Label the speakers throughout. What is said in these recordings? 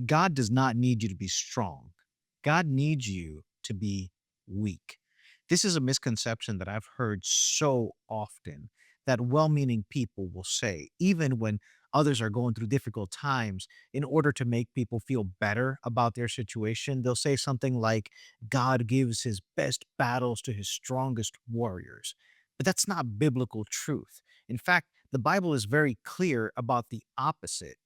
Speaker 1: God does not need you to be strong. God needs you to be weak. This is a misconception that I've heard so often that well meaning people will say, even when others are going through difficult times, in order to make people feel better about their situation, they'll say something like, God gives his best battles to his strongest warriors. But that's not biblical truth. In fact, the Bible is very clear about the opposite.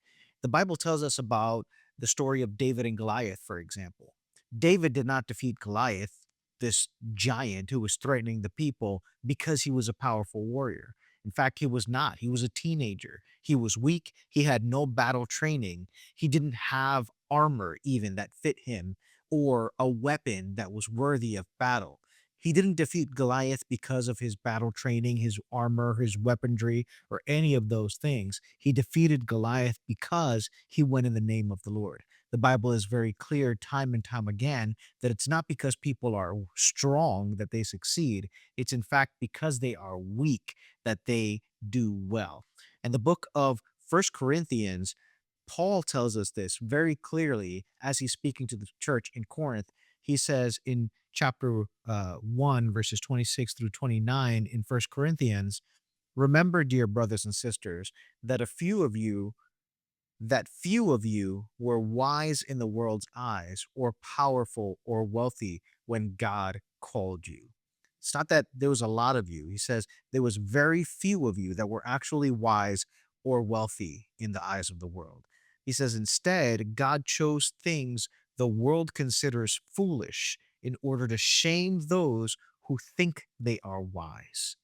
Speaker 1: The Bible tells us about the story of David and Goliath, for example. David did not defeat Goliath, this giant who was threatening the people, because he was a powerful warrior. In fact, he was not. He was a teenager. He was weak. He had no battle training. He didn't have armor even that fit him or a weapon that was worthy of battle. He didn't defeat Goliath because of his battle training, his armor, his weaponry, or any of those things. He defeated Goliath because he went in the name of the Lord. The Bible is very clear time and time again that it's not because people are strong that they succeed. It's in fact because they are weak that they do well. And the book of First Corinthians, Paul tells us this very clearly as he's speaking to the church in Corinth. He says in chapter 1, verses 26 through 29 in First Corinthians, remember, dear brothers and sisters, that few of you were wise in the world's eyes, or powerful or wealthy when God called you. It's not that there was a lot of you. He says there was very few of you that were actually wise or wealthy in the eyes of the world. He says instead, God chose things the world considers foolish in order to shame those who think they are wise.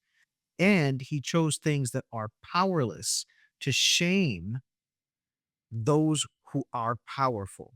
Speaker 1: And he chose things that are powerless to shame those who are powerful.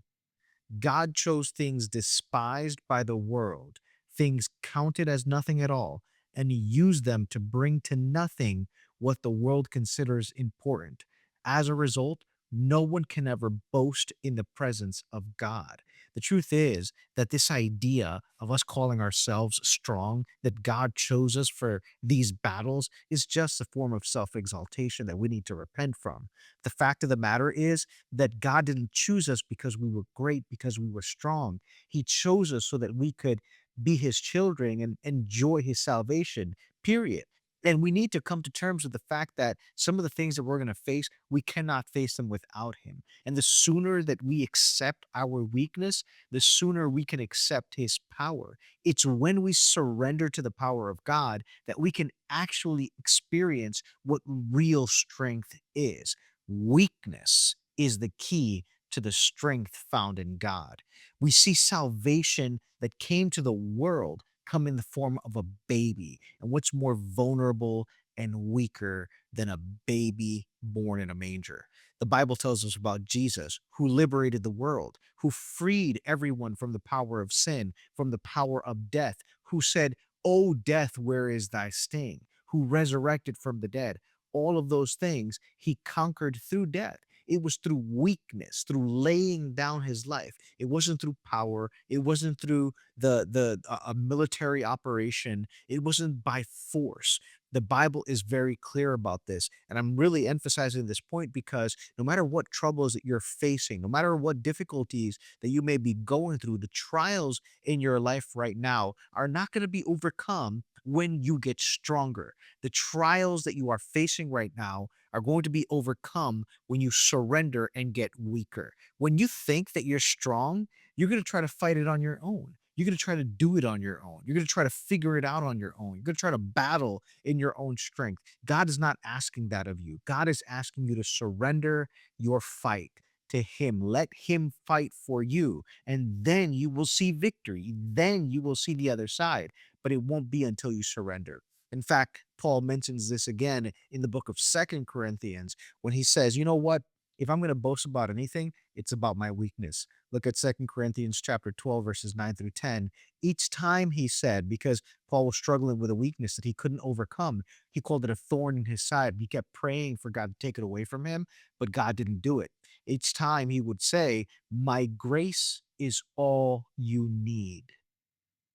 Speaker 1: God chose things despised by the world, things counted as nothing at all, and used them to bring to nothing what the world considers important. As a result, no one can ever boast in the presence of God. The truth is that this idea of us calling ourselves strong, that God chose us for these battles, is just a form of self exaltation that we need to repent from. The fact of the matter is that God didn't choose us because we were great, because we were strong. He chose us so that we could be his children and enjoy his salvation, period. And we need to come to terms with the fact that some of the things that we're going to face, we cannot face them without him. And the sooner that we accept our weakness, the sooner we can accept his power. It's when we surrender to the power of God that we can actually experience what real strength is. Weakness is the key to the strength found in God. We see salvation that came to the world come in the form of a baby. And what's more vulnerable and weaker than a baby born in a manger? The Bible tells us about Jesus, who liberated the world, who freed everyone from the power of sin, from the power of death, who said, "O death, where is thy sting?" Who resurrected from the dead. All of those things he conquered through death. It was through weakness, through laying down his life. It wasn't through power. It wasn't through a military operation. It wasn't by force. The Bible is very clear about this. And I'm really emphasizing this point because no matter what troubles that you're facing, no matter what difficulties that you may be going through, the trials in your life right now are not going to be overcome when you get stronger. The trials that you are facing right now are going to be overcome when you surrender and get weaker. When you think that you're strong, you're going to try to fight it on your own. You're going to try to do it on your own. You're going to try to figure it out on your own. You're going to try to battle in your own strength. God is not asking that of you. God is asking you to surrender your fight to him. Let him fight for you, and then you will see victory. Then you will see the other side, but it won't be until you surrender. In fact, Paul mentions this again in the book of Second Corinthians when he says, you know what? If I'm going to boast about anything, it's about my weakness. Look at Second Corinthians chapter 12, verses 9 through 10. Each time he said, because Paul was struggling with a weakness that he couldn't overcome, he called it a thorn in his side. He kept praying for God to take it away from him, but God didn't do it. Each time he would say, my grace is all you need.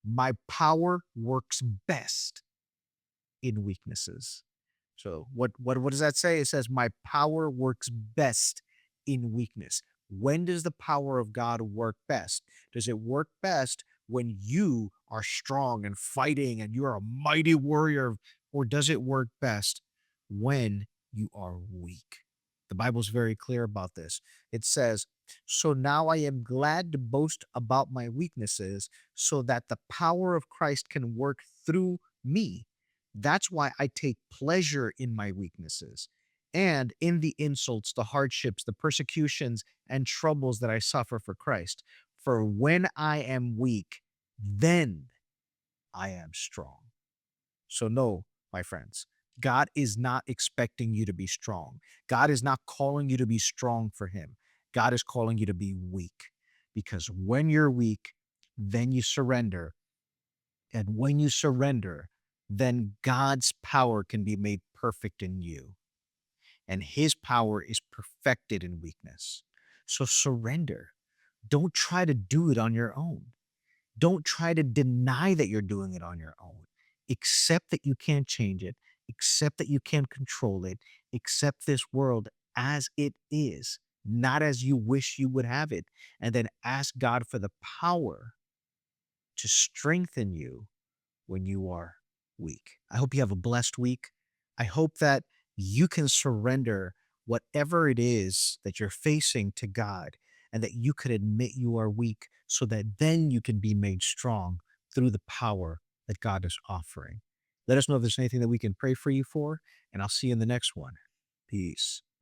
Speaker 1: My power works best in weaknesses. So what does that say? It says my power works best in weakness. When does the power of God work best? Does it work best when you are strong and fighting and you're a mighty warrior? Or does it work best when you are weak? The Bible's very clear about this. It says, "So now I am glad to boast about my weaknesses so that the power of Christ can work through me. That's why I take pleasure in my weaknesses and in the insults, the hardships, the persecutions, and troubles that I suffer for Christ. For when I am weak, then I am strong." So, no, my friends, God is not expecting you to be strong. God is not calling you to be strong for Him. God is calling you to be weak, because when you're weak, then you surrender. And when you surrender, then God's power can be made perfect in you, and His power is perfected in weakness. So surrender. Don't try to do it on your own. Don't try to deny that you're doing it on your own. Accept that you can't change it. Accept that you can't control it. Accept this world as it is, not as you wish you would have it. And then ask God for the power to strengthen you when you are weak. I hope you have a blessed week. I hope that you can surrender whatever it is that you're facing to God, and that you could admit you are weak so that then you can be made strong through the power that God is offering. Let us know if there's anything that we can pray for you for, and I'll see you in the next one. Peace.